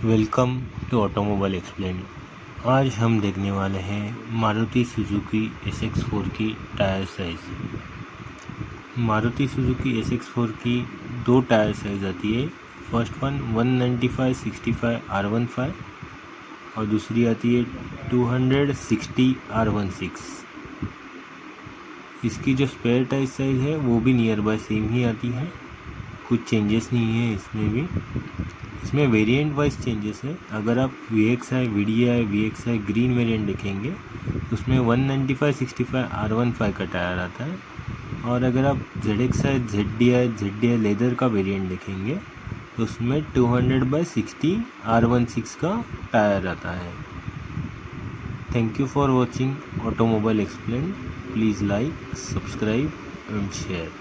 Welcome to automobile explain. आज हम देखने वाले हैं मारुति सुजुकी SX4 की tyre size. Maruti Suzuki SX4 की दो टायर साइज़ आती है। फर्स्ट वन 195/65 R15 और दूसरी आती है 260 R16। इसकी जो स्पेयर टायर साइज़ है वो भी नियर बाय सेम ही आती है, कुछ चेंजेस नहीं है इसमें भी। इसमें वेरिएंट वाइज चेंजेस है। अगर आप VXI VDI VXI green variant देखेंगे उसमें 195/65 R15 का टायर आता है, और अगर आप ZXI ZDI लेदर का वेरिएंट देखेंगे तो उसमें 200/60 R16 का टायर आता है। Thank you for watching automobile explain. Please like, subscribe and share.